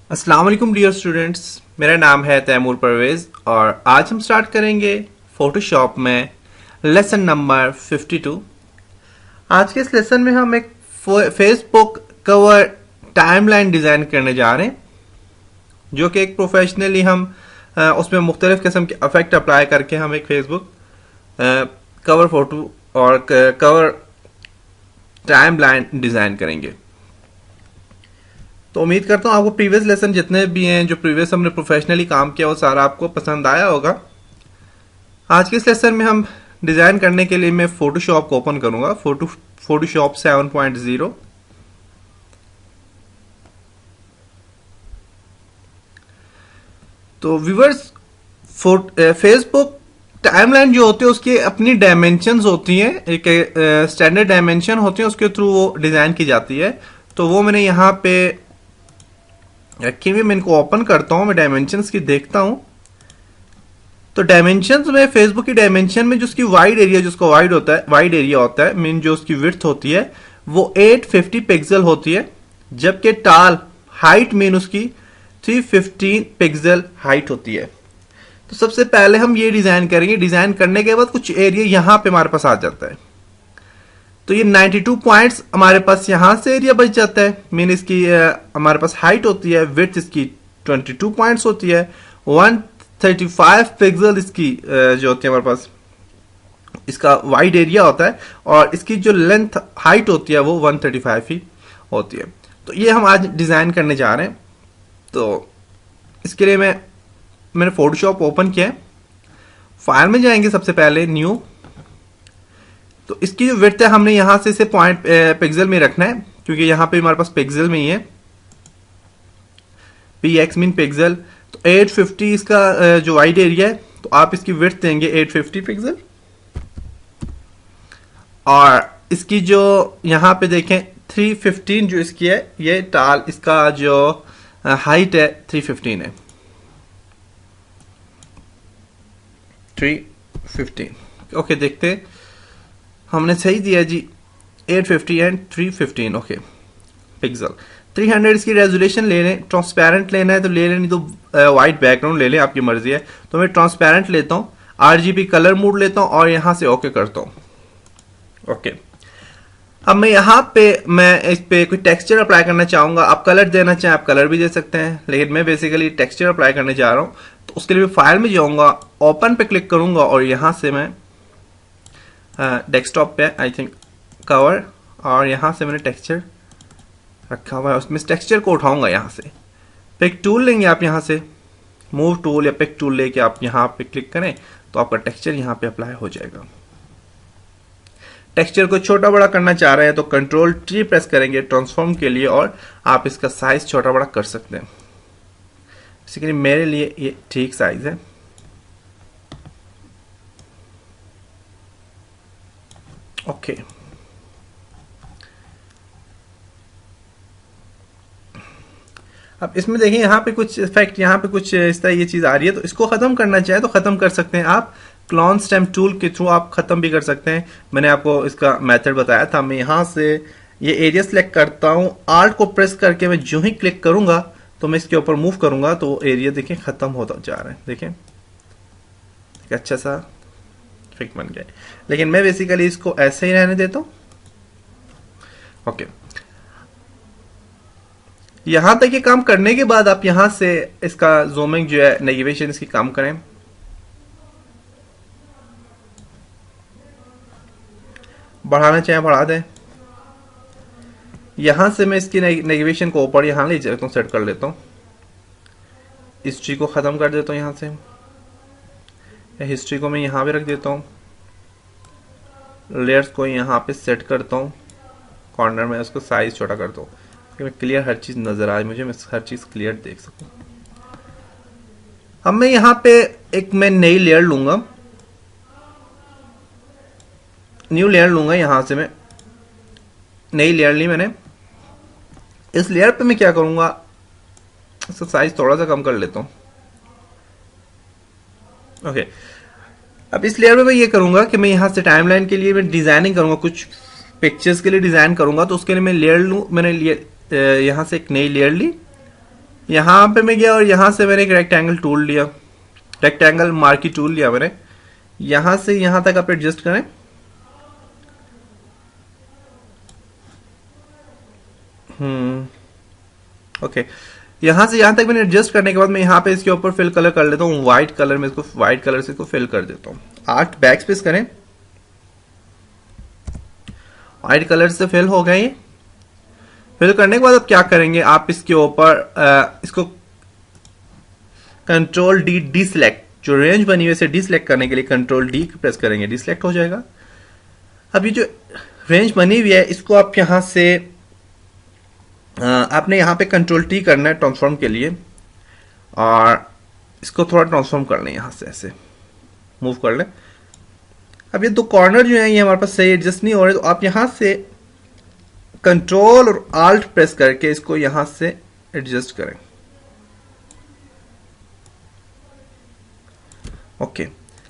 अस्सलाम वालेकुम dear students, मेरा नाम है तैमूर परवेज़ और आज हम स्टार्ट करेंगे फोटोशॉप में लेसन नंबर 52। आज के इस लेसन में हम एक फेसबुक कवर टाइमलाइन डिज़ाइन करने जा रहे हैं, जो कि एक प्रोफेशनली हम उसमें मुख्तलिफ किस्म के इफेक्ट अप्लाई करके हम एक फेसबुक कवर फोटो और कवर टाइमलाइन डिज़ाइन करेंगे। तो उम्मीद करता हूँ आपको प्रीवियस लेसन जितने भी हैं जो प्रीवियस हमने प्रोफेशनली काम किया वो सारा आपको पसंद आया होगा। आज के इस लेसन में हम डिज़ाइन करने के लिए मैं फोटोशॉप को ओपन करूंगा, फोटोशॉप 7.0। तो व्यूअर्स, फेसबुक टाइमलाइन जो होती है उसकी अपनी डायमेंशंस होती हैं, एक स्टैंडर्ड डायमेंशन होती है, उसके थ्रू वो डिज़ाइन की जाती है। तो वो मैंने यहाँ पे रखी हुई, मैं इनको ओपन करता हूं, मैं डायमेंशंस की देखता हूं। तो डायमेंशंस में फेसबुक की डायमेंशन में जो उसकी वाइड एरिया, जिसको वाइड एरिया होता है, मीन जो उसकी विड्थ होती है वो 850 पिक्सल होती है, जबकि टाल हाइट मीन उसकी 315 पिक्सल हाइट होती है। तो सबसे पहले हम ये डिजाइन करेंगे। डिजाइन करने के बाद कुछ एरिया यहां पे हमारे पास आ जाता है, तो ये 92 पॉइंट्स हमारे पास यहां से एरिया बच जाता है। मीन इसकी हमारे पास हाइट होती है, विड्थ इसकी 22 पॉइंट्स होती है, 135 पिक्सल इसकी जो होती है हमारे पास इसका वाइड एरिया होता है, और इसकी जो लेंथ हाइट होती है वो 135 ही होती है। तो ये हम आज डिजाइन करने जा रहे हैं। तो इसके लिए मैंने फोटोशॉप ओपन किया है। फाइल में जाएंगे, सबसे पहले न्यू। तो इसकी जो विड्थ है हमने यहां से इसे पॉइंट पिक्सल में रखना है, क्योंकि यहां पे हमारे पास पिक्सल में ही है, px मीन पिक्सल। तो 850 इसका जो वाइड एरिया है, तो आप इसकी विड्थ देंगे 850 पिक्सल, और इसकी जो यहां पे देखें 315 जो इसकी है, ये टाल इसका जो हाइट है 315 है, 315। ओके, देखते हैं हमने सही दिया जी, 850 एंड 315 ओके पिक्सल। 300 इसकी रेजोल्यूशन ले लें। ट्रांसपेरेंट लेना है तो ले लें, नहीं तो वाइट बैकग्राउंड ले लें, आपकी मर्जी है। तो मैं ट्रांसपेरेंट लेता हूँ, आरजीबी कलर मोड लेता हूँ और यहां से ओके करता हूँ। ओके, अब मैं इस पे कोई टेक्सचर अप्लाई करना चाहूंगा। आप कलर देना चाहें आप कलर भी दे सकते हैं, लेकिन मैं बेसिकली टेक्सचर अप्लाई करने जा रहा हूँ। तो उसके लिए फाइल में जाऊंगा, ओपन पे क्लिक करूंगा और यहां से मैं डेस्कटॉप पे आई थिंक कवर, और यहां से मैंने टेक्सचर रखा हुआ है, उसमें टेक्सचर को उठाऊंगा। यहां से पिक टूल लेंगे आप, यहां से मूव टूल या पिक टूल लेके आप यहां पे क्लिक करें तो आपका टेक्सचर यहां पे अप्लाई हो जाएगा। टेक्सचर को छोटा बड़ा करना चाह रहे हैं तो कंट्रोल T प्रेस करेंगे ट्रांसफॉर्म के लिए, और आप इसका साइज छोटा बड़ा कर सकते हैं। बेसिकली मेरे लिए ये ठीक साइज है। ओके, अब इसमें देखिए यहाँ पे कुछ इफेक्ट, यहाँ पे कुछ इस तरह ये चीज आ रही है। तो इसको खत्म करना चाहे तो खत्म कर सकते हैं आप, क्लोन स्टेम टूल के थ्रू आप खत्म भी कर सकते हैं। मैंने आपको इसका मेथड बताया था। मैं यहाँ से ये एरिया सिलेक्ट करता हूँ, आल्ट को प्रेस करके मैं जो ही क्लिक करूंगा तो मैं इसके ऊपर मूव करूंगा तो एरिया देखिए खत्म होता जा रहा है। देखिए एक अच्छा सा इफेक्ट बन गया, लेकिन मैं बेसिकली इसको ऐसे ही रहने देता हूँ। ओके, यहां तक ये काम करने के बाद आप यहां से इसका जूमिंग जो है, नेविगेशन इसकी काम करें। बढ़ाना चाहे बढ़ा दें। यहां से मैं इसकी नेविगेशन को ऊपर यहां ले जाता हूं, सेट कर लेता हूं। हिस्ट्री को खत्म कर देता हूं यहां से, हिस्ट्री को मैं यहां पे रख देता हूं। लेयर्स को यहां पे सेट करता हूं कॉर्नर में, उसको साइज छोटा करता हूं कि मैं क्लियर हर चीज नजर आए, मुझे मैं हर चीज क्लियर देख सकूं। अब मैं यहां पे मैं नई लेयर लूंगा, न्यू लेयर लूंगा। यहां से मैं नई लेयर ली मैंने। इस लेयर पे मैं क्या करूंगा, इसका साइज थोड़ा सा कम कर लेता हूं। ओके, अब इस लेयर में मैं ये करूंगा कि मैं यहां से टाइमलाइन के लिए मैं डिजाइनिंग करूंगा, कुछ पिक्चर्स के लिए डिजाइन करूंगा। तो उसके लिए मैं लेयर लूं, मैंने यहां से एक नई लेयर ली, यहाँ पे मैं गया और यहाँ से मैंने एक रेक्टेंगल टूल लिया, रेक्टेंगल मार्की टूल लिया मैंने। यहाँ से यहाँ तक आप एडजस्ट करें। ओके, यहाँ से यहाँ तक मैंने एडजस्ट करने के बाद मैं यहाँ पे इसके ऊपर फिल कलर कर लेता हूँ व्हाइट कलर में, इसको व्हाइट कलर से इसको फिल कर देता हूँ। 8 बैक स्पेस करें, व्हाइट कलर से फिल हो गया ये। फिल करने के बाद अब क्या करेंगे, आप इसके ऊपर इसको कंट्रोल डी डी सिलेक्ट, जो रेंज बनी हुई है डिसलेक्ट करने के लिए कंट्रोल डी प्रेस करेंगे, डिसलेक्ट हो जाएगा। अब ये जो रेंज बनी हुई है इसको आप यहां से आपने यहां पे कंट्रोल टी करना है ट्रांसफॉर्म के लिए, और इसको थोड़ा ट्रांसफॉर्म कर लें, यहां से ऐसे मूव कर लें। अब ये दो कॉर्नर जो है ये हमारे पास सही एडजस्ट नहीं हो रहे, तो आप यहां से कंट्रोल और आल्ट प्रेस करके इसको यहां से एडजस्ट करें। ओके,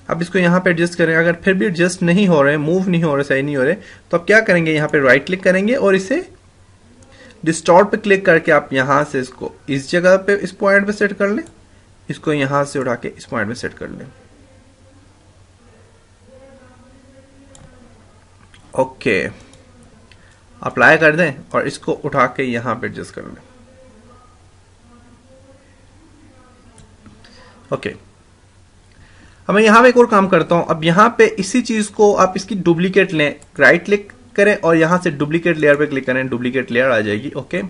अब इसको यहां पे एडजस्ट करें। अगर फिर भी एडजस्ट नहीं हो रहे, मूव नहीं हो रहे, सही नहीं हो रहे, तो आप क्या करेंगे, यहां पे राइट क्लिक करेंगे और इसे डिस्टॉर्ट पे क्लिक करके आप यहां से इसको इस जगह पे इस पॉइंट पे सेट कर लें, इसको यहां से उठा के इस पॉइंट पे सेट कर लें। ओके, अप्लाई कर दें और इसको उठा के यहां पे एडजस्ट कर लें। ओके, अब मैं यहां पे एक और काम करता हूं। अब यहां पे इसी चीज को आप इसकी डुप्लीकेट लें, राइट क्लिक करें और यहां से डुप्लीकेट लेयर पे क्लिक करें, डुप्लीकेट लेयर आ जाएगी। ओके,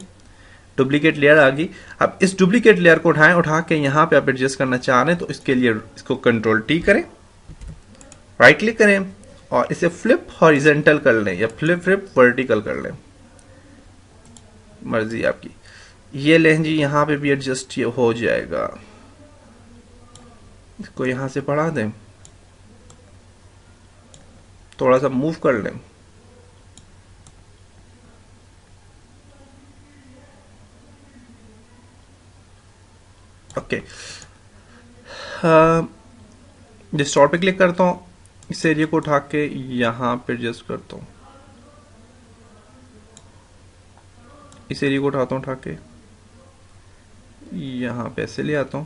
डुप्लीकेट लेयर आ गई। अब इस डुप्लीकेट लेयर को उठाएं, उठा के यहां पे आप एडजस्ट करना चाह रहे हैं तो इसके लिए इसको कंट्रोल टी करें, राइट क्लिक करें और इसे फ्लिप हॉरिजेंटल कर लें या फ्लिप वर्टिकल कर लें, मर्जी आपकी। ये लें जी, यहां पे भी एडजस्ट हो जाएगा। इसको यहां से बढ़ा दें, थोड़ा सा मूव कर लें। ओके, डिस्टॉर्ट पे क्लिक करता हूं, इस एरिया को उठा के यहां पे एडजस्ट करता हूं, इस एरिया को उठाता हूं, उठा के यहां पे ऐसे ले आता हूं।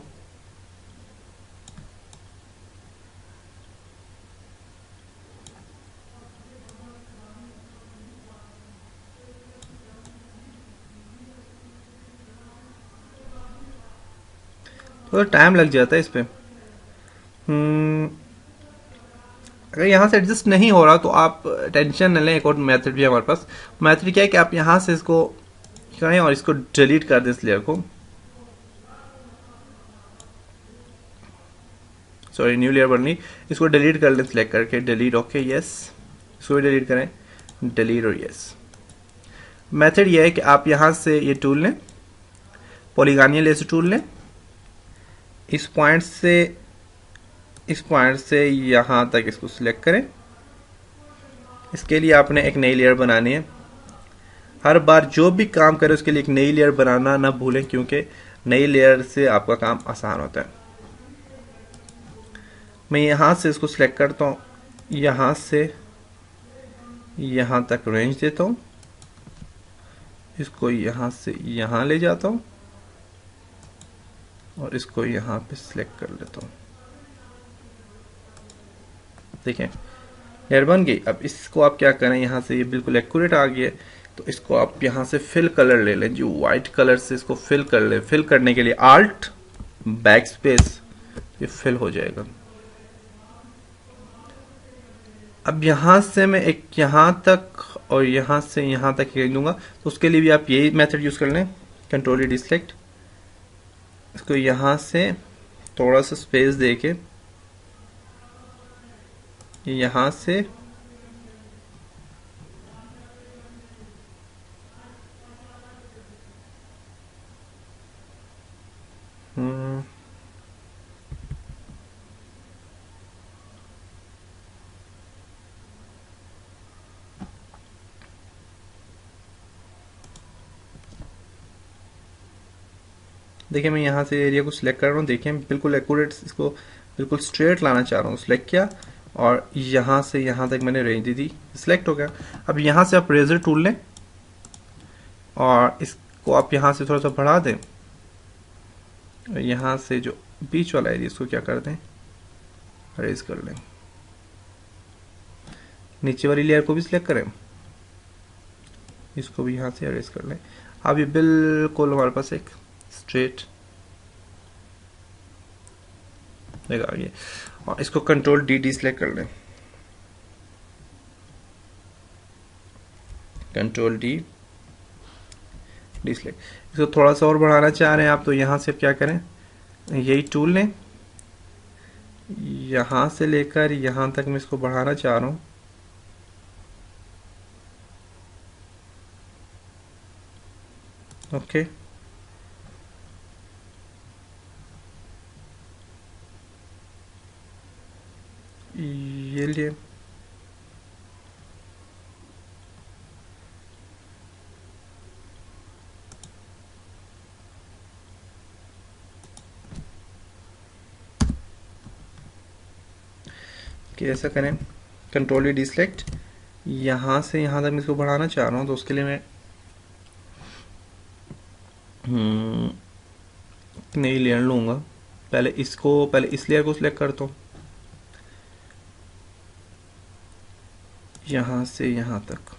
थोड़ा टाइम लग जाता है इस पे। अगर यहाँ से एडजस्ट नहीं हो रहा तो आप टेंशन न लें, एक और मेथड भी है हमारे पास। मेथड क्या है कि आप यहाँ से इसको करें और इसको डिलीट कर दें, इस लेयर को। सॉरी, न्यू लेयर बननी, इसको डिलीट कर लें सिलेक्ट करके, डिलीट। ओके, यस, इसको भी डिलीट करें, डिलीट और यस। मेथड ये है कि आप यहाँ से ये टूल लें, पॉलीगॉनियल लेयर टूल लें, इस पॉइंट से यहां तक इसको सिलेक्ट करें। इसके लिए आपने एक नई लेयर बनानी है। हर बार जो भी काम करें उसके लिए एक नई लेयर बनाना ना भूलें, क्योंकि नई लेयर से आपका काम आसान होता है। मैं यहां से इसको सिलेक्ट करता हूं, यहां से यहां तक रेंज देता हूं, इसको यहां से यहां ले जाता हूं और इसको यहां पे सिलेक्ट कर लेता हूं। देखें, लेयर बन गई। अब इसको आप क्या करें, यहां से ये बिल्कुल एक्यूरेट आ गया है, तो इसको आप यहां से फिल कलर ले लें, जो व्हाइट कलर से इसको फिल कर ले। फिल करने के लिए आल्ट बैक स्पेस, ये फिल हो जाएगा। अब यहां से मैं एक यहां तक और यहां से यहां तक ही दूंगा, तो उसके लिए भी आप यही मेथड यूज कर लें, कंट्रोल डी सिलेक्ट। इसको यहां से थोड़ा सा स्पेस देके यहां से देखिए, मैं यहाँ से एरिया को सिलेक्ट कर रहा हूँ। देखिए, बिल्कुल एक्यूरेट, इसको बिल्कुल स्ट्रेट लाना चाह रहा हूँ। सिलेक्ट किया और यहाँ से यहाँ तक मैंने रेंज दी थी, सिलेक्ट हो गया। अब यहाँ से आप रेजर टूल लें और इसको आप यहाँ से थोड़ा सा बढ़ा दें और यहाँ से जो बीच वाला एरिया इसको क्या कर दें, अरेज कर लें। नीचे वाली लेयर को भी सिलेक्ट करें, इसको भी यहाँ से अरेज कर लें। अब ये बिल्कुल हमारे पास एक स्ट्रेट आ गया। और इसको कंट्रोल डी सिलेक्ट कर लें, कंट्रोल डी सिलेक्ट। इसको थोड़ा सा और बढ़ाना चाह रहे हैं आप, तो यहाँ से क्या करें, यही टूल लें, यहाँ से लेकर यहाँ तक मैं इसको बढ़ाना चाह रहा हूँ। ओके, ये लिए कि ऐसा करें, कंट्रोल डी सिलेक्ट। यहाँ से यहाँ तक मैं इसको बढ़ाना चाह रहा हूँ, तो उसके लिए मैं नई लेयर लूँगा। पहले इस लेयर को सिलेक्ट करता हूँ, यहाँ से यहाँ तक।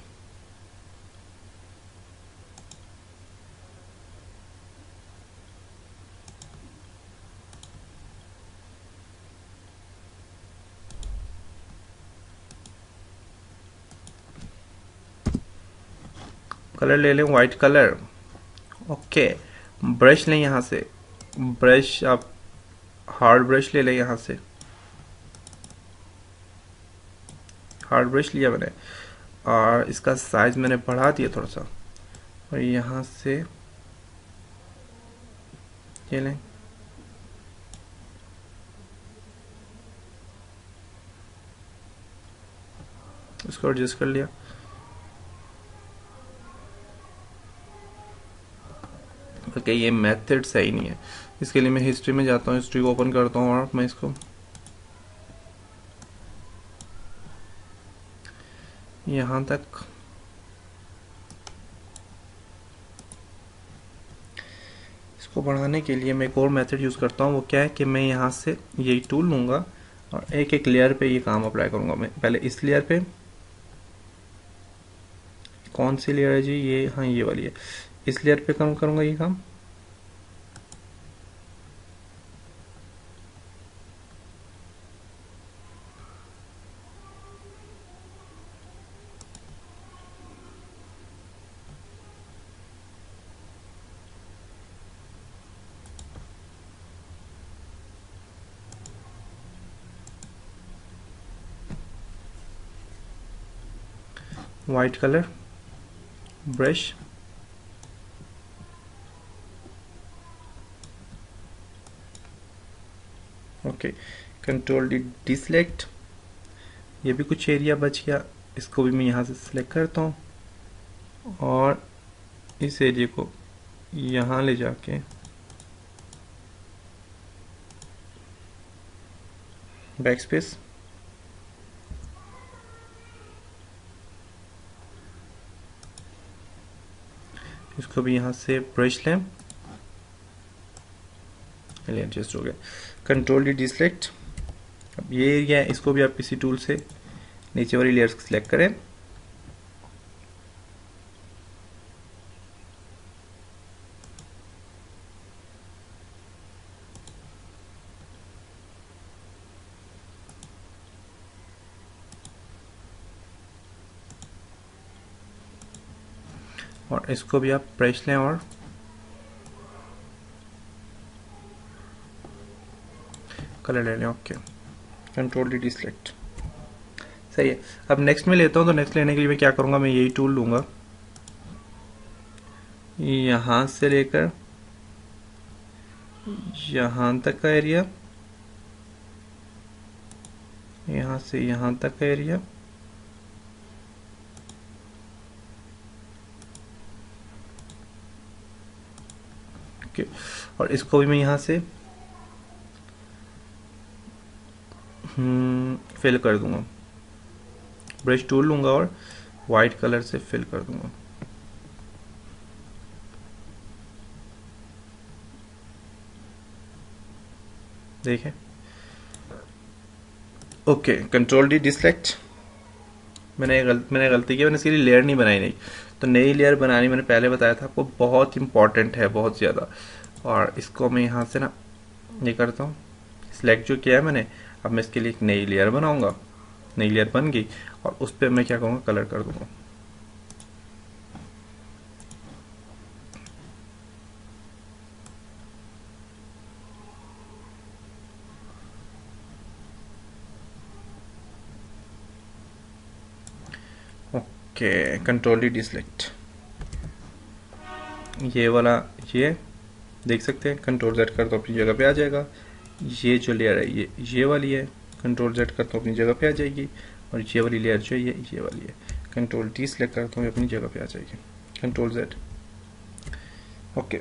कलर ले लें वाइट कलर। ओके, ब्रश लें, यहाँ से ब्रश आप हार्ड ब्रश ले लें, यहाँ से हार्ड ब्रश लिया मैंने, और इसका साइज मैंने बढ़ा दिया थोड़ा सा, और यहाँ से ये लें, इसको एडजस्ट कर लिया। ओके, ये मेथड सही नहीं है, इसके लिए मैं हिस्ट्री में जाता हूँ, हिस्ट्री को ओपन करता हूँ और मैं इसको यहाँ तक इसको बढ़ाने के लिए मैं एक और मेथड यूज़ करता हूँ। वो क्या है कि मैं यहाँ से यही टूल लूँगा और एक एक लेयर पे ये काम अप्लाई करूँगा। मैं पहले इस लेयर पे, कौन सी लेयर है जी, ये, हाँ ये वाली है, इस लेयर पे काम करूँगा ये काम। White colour brush, okay, control D select. ये भी कुछ एरिया बच गया, इसको भी मैं यहाँ से सिलेक्ट करता हूँ और इस एरिया को यहाँ ले जाके बैक स्पेस, इसको भी यहाँ से ब्रश लें, एडजस्ट हो गया, कंट्रोल डी सिलेक्ट। अब ये एरिया है, इसको भी आप किसी टूल से नीचे वाली लेयर्स सिलेक्ट करें, और इसको भी आप ब्रश लें और कलर ले लें। ओके, कंट्रोल डी सिलेक्ट, सही है। अब नेक्स्ट में लेता हूँ, तो नेक्स्ट लेने के लिए मैं क्या करूँगा, मैं यही टूल लूँगा, यहाँ से लेकर यहाँ तक का एरिया, यहाँ से यहाँ तक का एरिया, ओके, और इसको भी मैं यहाँ से फिल कर दूंगा, ब्रश टूल लूँगा और वाइट कलर से फिल कर दूंगा। देखें, ओके, कंट्रोल डी डिसलेक्ट। मैंने गलती की, मैंने इसके लिए लेयर नहीं बनाई नहीं। तो नई लेयर बनानी मैंने पहले बताया था आपको, बहुत इंपॉर्टेंट है, बहुत ज़्यादा। और इसको मैं यहाँ से ना ये करता हूँ, सिलेक्ट जो किया है मैंने, अब मैं इसके लिए एक नई लेयर बनाऊंगा। नई लेयर बन गई और उस पर मैं क्या करूँगा, कलर कर दूंगा। Okay, control D डिसलेक्ट। ये वाला, ये देख सकते हैं, कंट्रोल जेड कर तो अपनी जगह पे आ जाएगा। ये जो लेयर है ये वाली है, कंट्रोल जेड कर तो अपनी जगह पे आ जाएगी। और ये वाली लेयर जो है ये वाली है, कंट्रोल डी सेलेक्ट करता हूँ, अपनी जगह पे आ जाएगी, कंट्रोल जेड। ओके,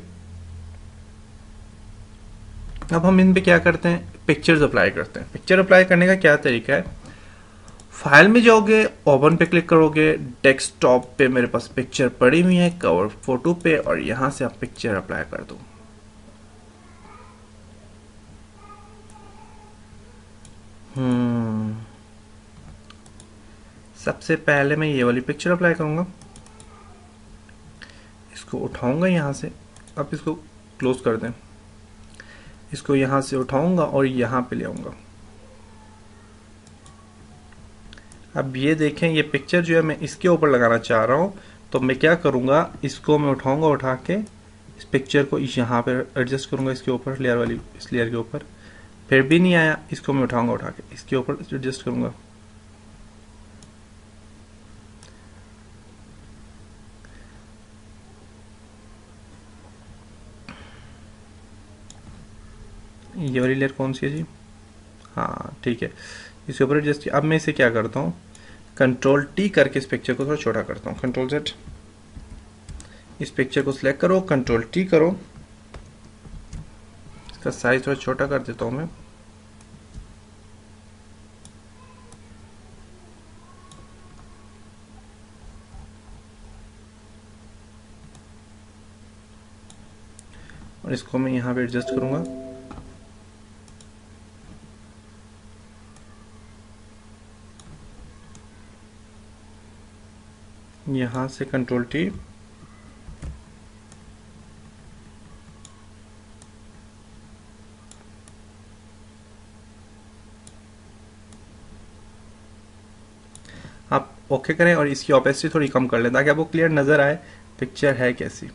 अब हम इन पे क्या करते हैं, पिक्चर्स अप्लाई करते हैं। पिक्चर अप्लाई करने का क्या तरीका है, फाइल में जाओगे, ओपन पे क्लिक करोगे, डेस्कटॉप पे मेरे पास पिक्चर पड़ी हुई है कवर फोटो पे, और यहां से आप पिक्चर अप्लाई कर दो। सबसे पहले मैं ये वाली पिक्चर अप्लाई करूंगा, इसको उठाऊंगा यहां से। अब इसको क्लोज कर दें, इसको यहां से उठाऊंगा और यहां पे ले आऊंगा। अब ये देखें, ये पिक्चर जो है मैं इसके ऊपर लगाना चाह रहा हूँ। तो मैं क्या करूँगा, इसको मैं उठाऊँगा, उठा के इस पिक्चर को यहाँ पे एडजस्ट करूँगा, इसके ऊपर लेयर वाली, इस लेयर के ऊपर। फिर भी नहीं आया, इसको मैं उठाऊँगा, उठा के इसके ऊपर एडजस्ट करूँगा। ये वाली लेयर कौन सी है जी, हाँ ठीक है, इसके ऊपर एडजस्ट। अब मैं इसे क्या करता हूँ, कंट्रोल टी करके इस पिक्चर को थोड़ा छोटा करता हूँ, कंट्रोल जेड। इस पिक्चर को सिलेक्ट करो, कंट्रोल टी करो, इसका साइज थोड़ा छोटा कर देता हूँ मैं। और इसको मैं यहाँ पे एडजस्ट करूँगा। यहाँ से कंट्रोल टी, आप ओके करें और इसकी ओपेसिटी थोड़ी कम कर लें ताकि आपको क्लियर नज़र आए पिक्चर है कैसी।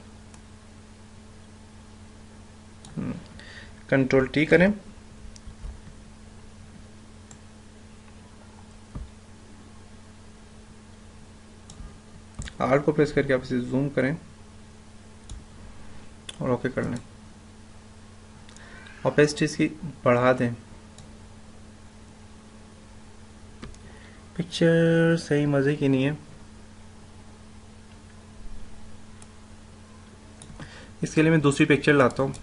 कंट्रोल टी करें, आर को प्रेस करके आप इसे जूम करें और ओके कर लें। ओपेसिटी इसकी बढ़ा दें। पिक्चर सही मज़े की नहीं है, इसके लिए मैं दूसरी पिक्चर लाता हूँ।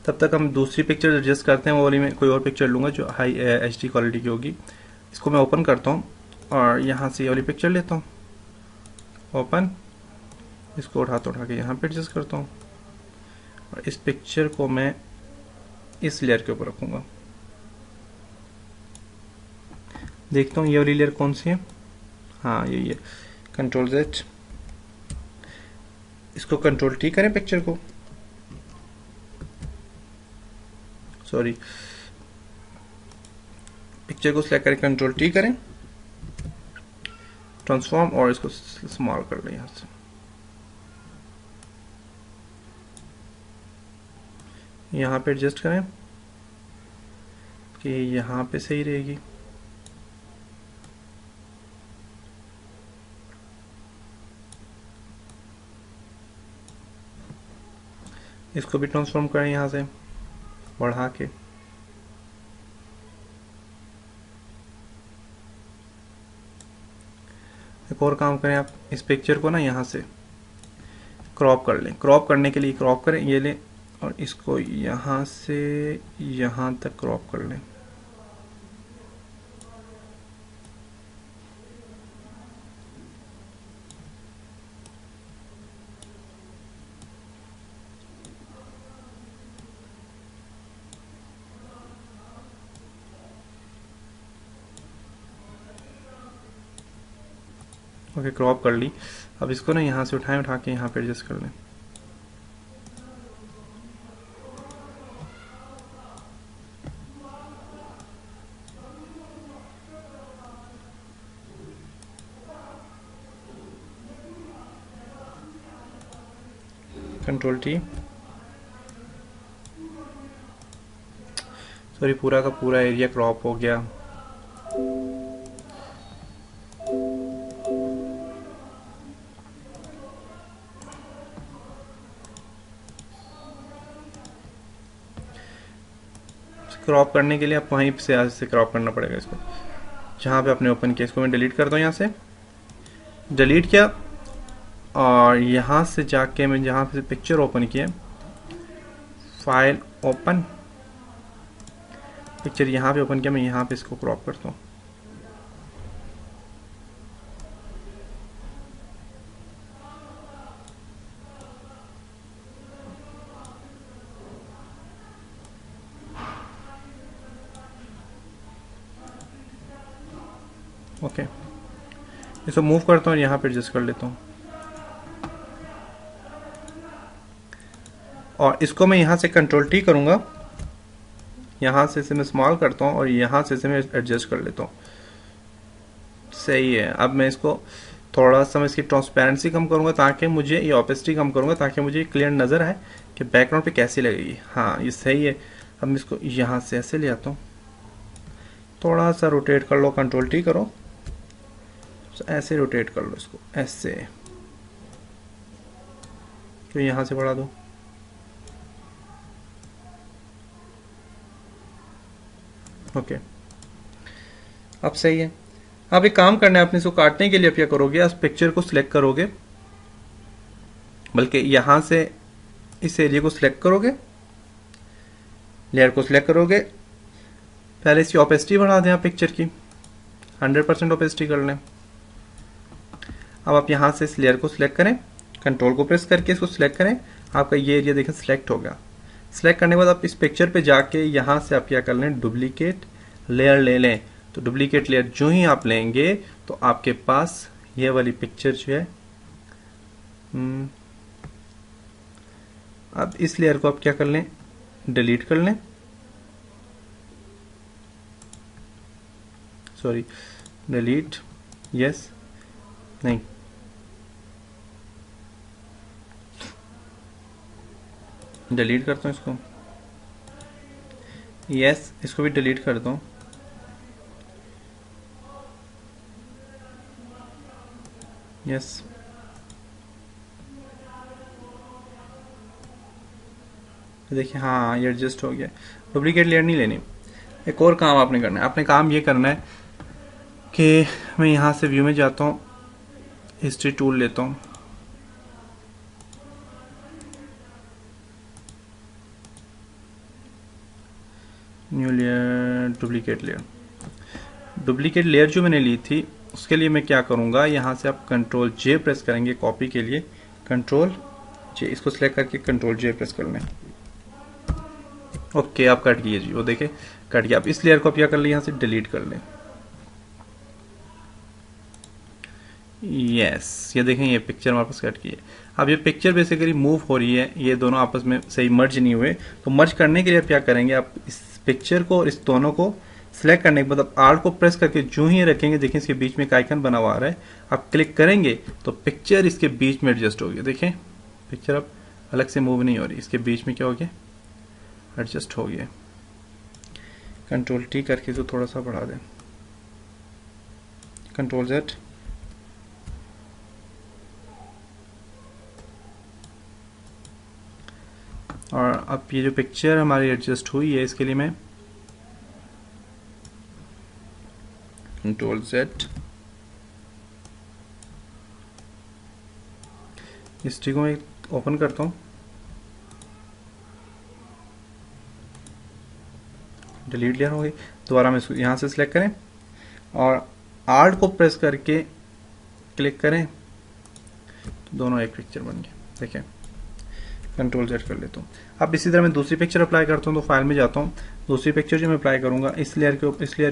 तब तक हम दूसरी पिक्चर एडजस्ट करते हैं। वो वाली मैं कोई और पिक्चर लूँगा जो हाई HD क्वालिटी की होगी। इसको मैं ओपन करता हूँ और यहाँ से ये वाली पिक्चर लेता हूँ, ओपन, इसको उठा के यहाँ पे एडजस्ट करता हूँ और इस पिक्चर को मैं इस लेयर के ऊपर रखूँगा। देखता हूँ ये वाली लेयर कौन सी है, हाँ यही है, कंट्रोल जेड। इसको कंट्रोल टी करें, पिक्चर को, सॉरी, पिक्चर को सिलेक्ट करें, कंट्रोल टी करें, ट्रांसफॉर्म, और इसको स्मॉल कर लें यहाँ से। यहाँ पे एडजस्ट करें कि यहाँ पे सही रहेगी। इसको भी ट्रांसफॉर्म करें यहाँ से बढ़ा के। एक और काम करें, आप इस पिक्चर को ना यहाँ से क्रॉप कर लें। क्रॉप करने के लिए क्रॉप करें, ये लें और इसको यहाँ से यहाँ तक क्रॉप कर लें। ओके, क्रॉप कर ली। अब इसको ना यहाँ से उठा के यहाँ पे एडजस्ट कर लें। Control T. सॉरी, पूरा का पूरा एरिया क्रॉप हो गया। क्रॉप करने के लिए आप वहीं से आज से क्रॉप करना पड़ेगा इसको, जहाँ पे आपने ओपन किया। इसको मैं डिलीट करता हूँ, यहाँ से डिलीट किया और यहाँ से जाके मैं जहाँ से पिक्चर ओपन किया, फाइल ओपन, पिक्चर यहाँ पे ओपन किया, मैं यहाँ पे इसको क्रॉप करता हूँ। ओके, इसको मूव करता हूँ, यहाँ पे एडजस्ट कर लेता हूँ और इसको मैं यहाँ से कंट्रोल टी करूँगा, यहाँ से इसे मैं स्मॉल करता हूँ और यहाँ से इसे मैं एडजस्ट कर लेता हूँ। सही है। अब मैं इसको थोड़ा सा मैं इसकी ट्रांसपेरेंसी कम करूँगा ताकि मुझे, ये ऑपेसिटी कम करूँगा ताकि मुझे क्लियर नज़र आए कि बैकग्राउंड पे कैसी लगेगी। हाँ, ये सही है। अब मैं इसको यहाँ से ऐसे ले आता हूँ, थोड़ा सा रोटेट कर लो, कंट्रोल टी करो, ऐसे रोटेट कर लो इसको, ऐसे, तो यहाँ से बढ़ा दो। ओके, अब सही है। अब एक काम करना है, आपने इसको काटने के लिए क्या करोगे, इस पिक्चर को सिलेक्ट करोगे, बल्कि यहां से इस एरिया को सिलेक्ट करोगे, लेयर को सिलेक्ट करोगे, पहले इसकी ओपेसिटी बढ़ा दें आप पिक्चर की, 100% ओपेसिटी कर लें। अब आप यहां से इस लेयर को सिलेक्ट करें, कंट्रोल को प्रेस करके इसको सिलेक्ट करें, आपका ये एरिया देखें सिलेक्ट हो गया। सिलेक्ट करने के बाद आप इस पिक्चर पे जाके यहाँ से आप क्या कर लें, डुप्लीकेट लेयर ले लें। तो डुप्लीकेट लेयर जो ही आप लेंगे तो आपके पास ये वाली पिक्चर जो है, अब इस लेयर को आप क्या कर लें, डिलीट कर लें, सॉरी डिलीट, यस, नहीं, डिलीट करता हूँ इसको, यस, इसको भी डिलीट कर दो, यस, देखिए हाँ ये एडजस्ट हो गया। डुप्लीकेट लेयर नहीं लेनी। एक और काम आपने करना है, आपने काम ये करना है कि मैं यहाँ से व्यू में जाता हूँ, हिस्ट्री टूल लेता हूँ, new layer, duplicate layer. Duplicate layer जो मैंने ली थी उसके लिए मैं क्या करूँगा, यहाँ से आप कंट्रोल जे प्रेस करेंगे कॉपी के लिए, कंट्रोल जे, इसको सिलेक्ट करके कंट्रोल जे प्रेस कर लें। ओके, आप कट कीजिए जी, वो देखे कट गया। अब इस लेयर को आप क्या कर लें, यहाँ से डिलीट कर लें, यस, ये देखें ये पिक्चर हमारे पास कट की है। अब ये पिक्चर बेसिकली मूव हो रही है, ये दोनों आपस में सही मर्ज नहीं हुए। तो मर्ज करने के लिए आप क्या करेंगे, आप इस पिक्चर को और इस दोनों को सिलेक्ट करने के बाद आप आर्ट को प्रेस करके जो ही रखेंगे, देखिए इसके बीच में एक आइकन बना हुआ आ रहा है, आप क्लिक करेंगे तो पिक्चर इसके बीच में एडजस्ट होगी। देखें पिक्चर अब अलग से मूव नहीं हो रही, इसके बीच में क्या हो गया, एडजस्ट हो गया। कंट्रोल टी करके इसको थोड़ा सा बढ़ा दें, कंट्रोल जेड, और अब ये जो पिक्चर हमारी एडजस्ट हुई है इसके लिए मैं कंट्रोल जेड, हिस्ट्री को मैं ओपन करता हूँ, डिलीट लेयर हो गई। दोबारा में इसको यहाँ से सिलेक्ट करें और आर्ट को प्रेस करके क्लिक करें तो दोनों एक पिक्चर बन गए। देखें, कंट्रोल जेड कर लेता हूँ। अब इसी तरह मैं दूसरी पिक्चर अप्लाई करता हूँ, तो फाइल में जाता हूँ, दूसरी पिक्चर जो मैं अप्लाई करूँगा इस लेयर के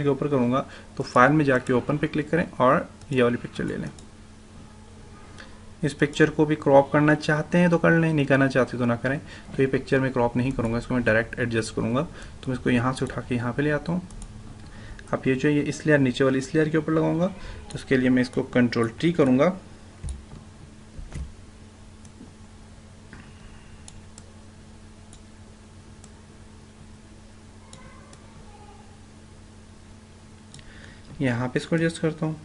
ऊपर करूँगा, तो फाइल में जाके ओपन पे क्लिक करें और ये वाली पिक्चर ले लें। इस पिक्चर को भी क्रॉप करना चाहते हैं तो कर लें, नहीं करना चाहते तो ना करें। तो ये पिक्चर मैं क्रॉप नहीं करूँगा, इसको मैं डायरेक्ट एडजस्ट करूँगा। तो मैं इसको यहाँ से उठा के यहाँ पे ले आता हूँ। अब ये जो ये इस लेयर नीचे वाली इस लेयर के ऊपर लगाऊंगा, तो उसके लिए मैं इसको Ctrl+T करूँगा। यहाँ पे इसको एडजस्ट करता हूँ